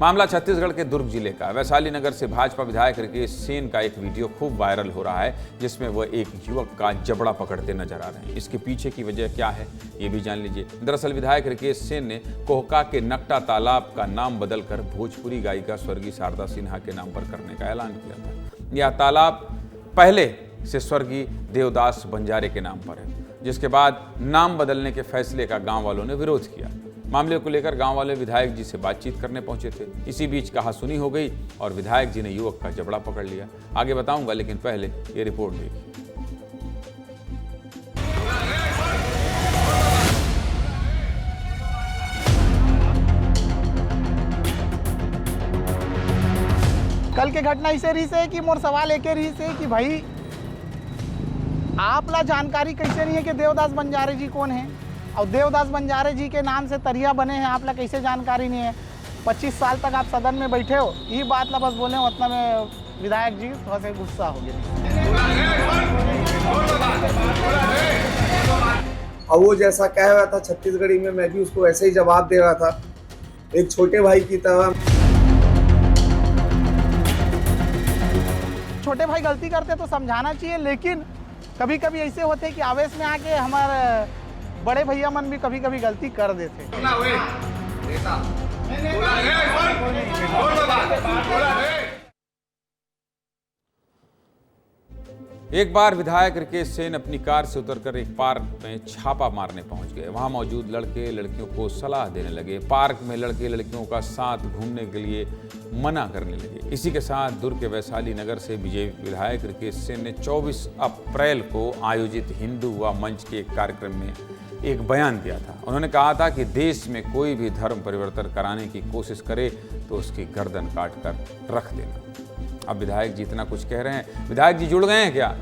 मामला छत्तीसगढ़ के दुर्ग जिले का। वैशाली नगर से भाजपा विधायक रिकेश सेन का एक वीडियो खूब वायरल हो रहा है, जिसमें वह एक युवक का जबड़ा पकड़ते नजर आ रहे हैं। इसके पीछे की वजह क्या है, ये भी जान लीजिए। दरअसल विधायक रिकेश सेन ने कोहका के नकटा तालाब का नाम बदलकर भोजपुरी गायिका स्वर्गीय शारदा सिन्हा के नाम पर करने का ऐलान किया था। यह तालाब पहले से स्वर्गीय देवदास बंजारे के नाम पर है, जिसके बाद नाम बदलने के फैसले का गांव वालों ने विरोध किया। मामले को लेकर गांव वाले विधायक जी से बातचीत करने पहुंचे थे। इसी बीच कहासुनी हो गई और विधायक जी ने युवक का जबड़ा पकड़ लिया। आगे बताऊंगा, लेकिन पहले ये रिपोर्ट देखिए। कल के घटना इसे रही से कि मोर सवाल एक रही से कि भाई आपला जानकारी कैसे नहीं है कि देवदास बंजारे जी कौन है, और देवदास बंजारे जी के नाम से तरिया बने हैं, आपला कैसे जानकारी नहीं है। 25 साल तक आप सदन में बैठे हो, यही बात ला बस बोले, उतना में विधायक जी थोड़ा सा गुस्सा हो गए। और वो जैसा कह रहा था छत्तीसगढ़ी में, मैं भी उसको ऐसे ही जवाब दे रहा था, एक छोटे भाई की तरह। छोटे भाई गलती करते तो समझाना चाहिए, लेकिन कभी कभी ऐसे होते कि आवेश में आके हमारे बड़े भैया मन भी कभी कभी गलती कर देते। एक बार विधायक रिकेश सेन अपनी कार से उतरकर एक पार्क में छापा मारने पहुंच गए। वहां मौजूद लड़के लड़कियों को सलाह देने लगे। पार्क में लड़के लड़कियों का साथ घूमने के लिए मना करने लगे। इसी के साथ दुर्ग के वैशाली नगर से बीजेपी विधायक रिकेश सेन ने 24 अप्रैल को आयोजित हिंदू युवा मंच के एक कार्यक्रम में एक बयान दिया था। उन्होंने कहा था कि देश में कोई भी धर्म परिवर्तन कराने की कोशिश करे तो उसकी गर्दन काट कर रख देना। अब विधायक जी इतना कुछ कह रहे हैं, विधायक जी जुड़ गए हैं क्या?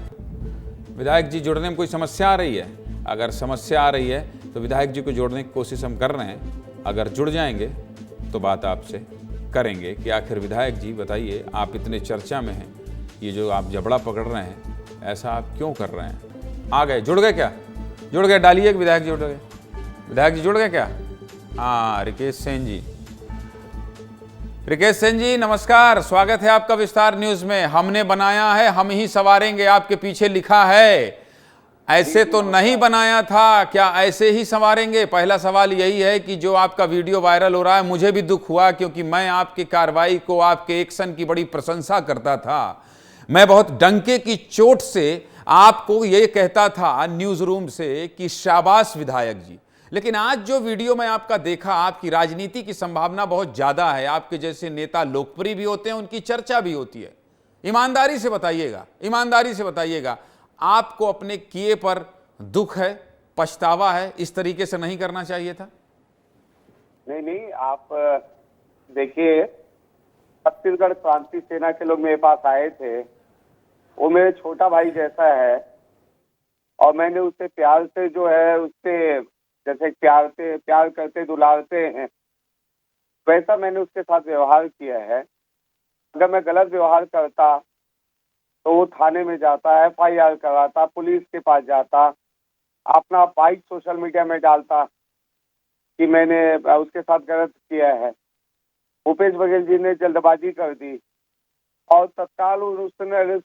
विधायक जी जुड़ने में कोई समस्या आ रही है? अगर समस्या आ रही है तो विधायक जी को जोड़ने की कोशिश हम कर रहे हैं। अगर जुड़ जाएंगे तो बात आपसे करेंगे कि आखिर विधायक जी बताइए, आप इतने चर्चा में हैं, ये जो आप जबड़ा पकड़ रहे हैं, ऐसा आप क्यों कर रहे हैं? आ गए, जुड़ गए क्या? जुड़ गए, डालिए कि विधायक जी जुड़ गए। विधायक जी जुड़ गए क्या? हाँ, रिकेश सेन जी। रिकेश सेन जी नमस्कार, स्वागत है आपका विस्तार न्यूज में। हमने बनाया है, हम ही संवारेंगे, आपके पीछे लिखा है। ऐसे तो नहीं बनाया था, क्या ऐसे ही संवारेंगे? पहला सवाल यही है कि जो आपका वीडियो वायरल हो रहा है, मुझे भी दुख हुआ, क्योंकि मैं आपकी कार्रवाई को, आपके एक्शन की बड़ी प्रशंसा करता था। मैं बहुत डंके की चोट से आपको ये कहता था न्यूज रूम से कि शाबाश विधायक जी। लेकिन आज जो वीडियो में आपका देखा, आपकी राजनीति की संभावना बहुत ज्यादा है। आपके जैसे नेता लोकप्रिय भी होते हैं, उनकी चर्चा भी होती है। ईमानदारी से बताइएगा, ईमानदारी से बताइएगा, आपको अपने किए पर दुख है, पछतावा है? इस तरीके से नहीं करना चाहिए था। नहीं, आप देखिए, छत्तीसगढ़ क्रांति सेना के लोग मेरे पास आए थे। वो मेरे छोटा भाई जैसा है, और मैंने उससे प्यार से, जो है उससे जैसे प्यार करते दुलारते हैं, वैसा मैंने उसके साथ व्यवहार किया है। अगर मैं गलत व्यवहार करता तो वो थाने में जाता, FIR कराता, पुलिस के पास जाता, अपना बाइक सोशल मीडिया में डालता कि मैंने उसके साथ गलत किया है। भूपेश बघेल जी ने जल्दबाजी कर दी और तत्काल उस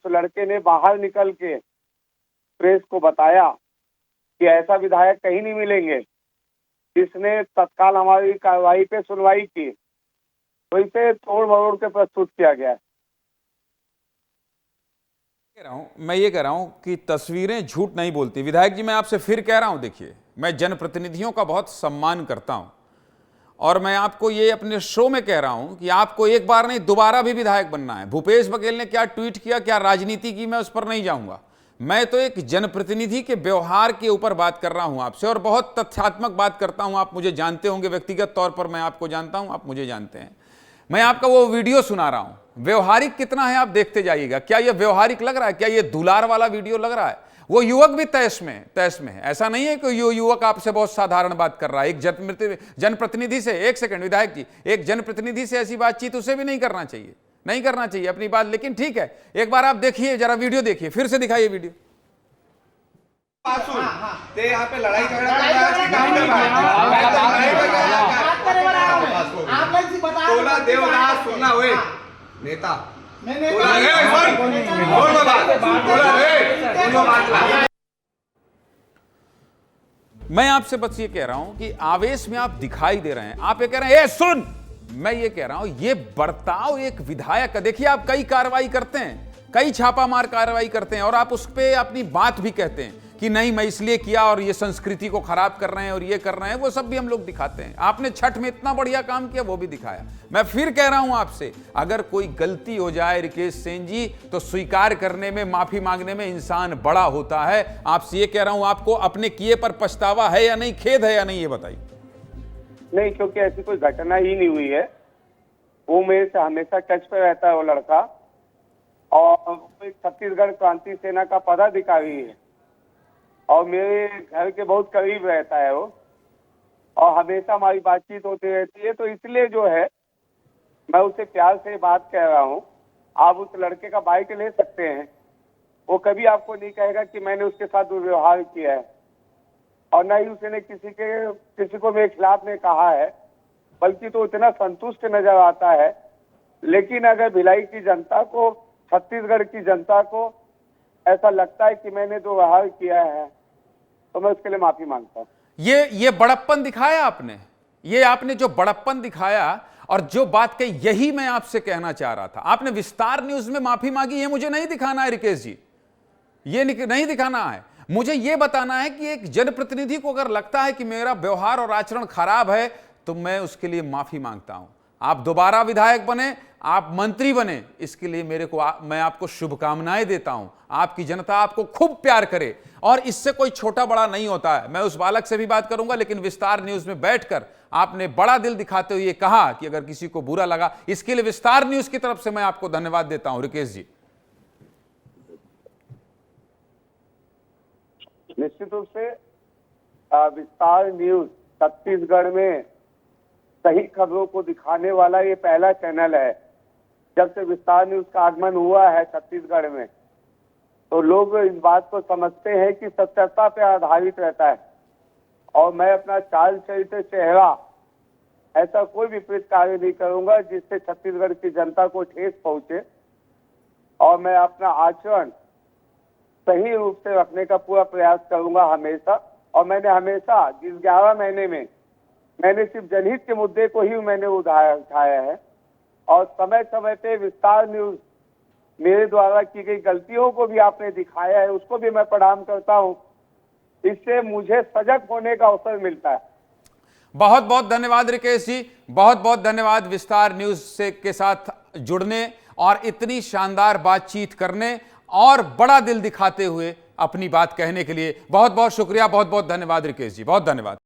लड़के ने बाहर निकल के प्रेस को बताया कि ऐसा विधायक कहीं नहीं मिलेंगे। इसने तत्काल हमारी कार्रवाई पे सुनवाई की, तो इसे तोड़ मरोड़ के प्रस्तुत किया गया। मैं ये कह रहा हूं कि तस्वीरें झूठ नहीं बोलती। विधायक जी, मैं आपसे फिर कह रहा हूं, देखिए, मैं जनप्रतिनिधियों का बहुत सम्मान करता हूं, और मैं आपको ये अपने शो में कह रहा हूं कि आपको एक बार नहीं, दोबारा भी विधायक बनना है। भूपेश बघेल ने क्या ट्वीट किया, क्या राजनीति की, मैं उस पर नहीं जाऊंगा। मैं तो एक जनप्रतिनिधि के व्यवहार के ऊपर बात कर रहा हूं आपसे, और बहुत तथ्यात्मक बात करता हूं। आप मुझे जानते होंगे, व्यक्तिगत तौर पर मैं आपको जानता हूं, आप मुझे जानते हैं। मैं आपका वो वीडियो सुना रहा हूं, व्यवहारिक कितना है आप देखते जाइएगा। क्या ये व्यवहारिक लग रहा है? क्या ये दुलार वाला वीडियो लग रहा है? वो युवक भी तैश में है। ऐसा नहीं है कि युवक आपसे बहुत साधारण बात कर रहा है। एक जनप्रतिनिधि से, एक सेकंड विधायक जी, एक जनप्रतिनिधि से ऐसी बातचीत उसे भी नहीं करना चाहिए, नहीं करना चाहिए अपनी बात। लेकिन ठीक है, एक बार आप देखिए, जरा वीडियो देखिए, फिर से दिखाइए वीडियो। यहाँ पे लड़ाई झगड़ा कर रहा है। तोला देवदास सुनना हुए नेता मैं आपसे बस ये कह रहा हूं कि आवेश में आप दिखाई दे रहे हैं। आप ये कह रहे हैं ए सुन, मैं ये कह रहा हूं ये बर्ताव एक विधायक का, देखिए आप कई कार्रवाई करते हैं, कई छापामार कार्रवाई करते हैं और आप उस पर अपनी बात भी कहते हैं कि नहीं मैं इसलिए किया और ये संस्कृति को खराब कर रहे हैं और ये कर रहे हैं, वो सब भी हम लोग दिखाते हैं। आपने छठ में इतना बढ़िया काम किया वो भी दिखाया। मैं फिर कह रहा हूं आपसे, अगर कोई गलती हो जाए रिकेश सेन जी तो स्वीकार करने में, माफी मांगने में इंसान बड़ा होता है। आपसे ये कह रहा हूं, आपको अपने किए पर पछतावा है या नहीं, खेद है या नहीं, ये बताइए। नहीं, क्योंकि ऐसी कोई घटना ही नहीं हुई है। वो मेरे से हमेशा टच पे रहता है वो लड़का, और वो एक छत्तीसगढ़ क्रांति सेना का पदाधिकारी है और मेरे घर के बहुत करीब रहता है वो, और हमेशा हमारी बातचीत होती रहती है। तो इसलिए जो है मैं उससे प्यार से बात कह रहा हूँ। आप उस लड़के का बाइक ले सकते हैं, वो कभी आपको नहीं कहेगा कि मैंने उसके साथ दुर्व्यवहार किया है, और न ही उसने किसी को मेरे खिलाफ ने कहा है, बल्कि तो इतना संतुष्ट नजर आता है। लेकिन अगर भिलाई की जनता को, छत्तीसगढ़ की जनता को ऐसा लगता है कि मैंने दुर्व्यवहार किया है तो मैं उसके लिए माफी मांगता हूँ। ये बड़प्पन दिखाया आपने, ये आपने जो बड़प्पन दिखाया और जो बात कही, यही मैं आपसे कहना चाह रहा था। आपने विस्तार न्यूज में माफी मांगी, ये मुझे नहीं दिखाना है रिकेश जी, ये नहीं दिखाना है। मुझे ये बताना है कि एक जनप्रतिनिधि को अगर लगता है कि मेरा व्यवहार और आचरण खराब है तो मैं उसके लिए माफी मांगता हूं। आप दोबारा विधायक बने, आप मंत्री बने, इसके लिए मैं आपको शुभकामनाएं देता हूं। आपकी जनता आपको खूब प्यार करे और इससे कोई छोटा बड़ा नहीं होता है। मैं उस बालक से भी बात करूंगा, लेकिन विस्तार न्यूज में बैठकर आपने बड़ा दिल दिखाते हुए कहा कि अगर किसी को बुरा लगा, इसके लिए विस्तार न्यूज की तरफ से मैं आपको धन्यवाद देता हूं रिकेश जी। निश्चित रूप से विस्तार न्यूज छत्तीसगढ़ में सही खबरों को दिखाने वाला ये पहला चैनल है। जब से विस्तार न्यूज का आगमन हुआ है छत्तीसगढ़ में, तो लोग इस बात को समझते हैं कि सत्यता पे आधारित रहता है, और मैं अपना चाल चरित्र, चेहरा, ऐसा कोई विपरीत कार्य नहीं करूंगा जिससे छत्तीसगढ़ की जनता को ठेस पहुंचे, और मैं अपना आचरण सही रूप से रखने का पूरा प्रयास करूंगा हमेशा। और मैंने हमेशा इस 11 महीने में मैंने सिर्फ जनहित के मुद्दे को ही मैंने उठाया है, और समय समय पे विस्तार न्यूज मेरे द्वारा की गई गलतियों को भी आपने दिखाया है, उसको भी मैं प्रणाम करता हूं। इससे मुझे सजग होने का अवसर मिलता है। बहुत बहुत धन्यवाद रिकेश जी, बहुत बहुत धन्यवाद विस्तार न्यूज से के साथ जुड़ने और इतनी शानदार बातचीत करने और बड़ा दिल दिखाते हुए अपनी बात कहने के लिए। बहुत बहुत शुक्रिया, बहुत बहुत धन्यवाद रिकेश जी, बहुत धन्यवाद।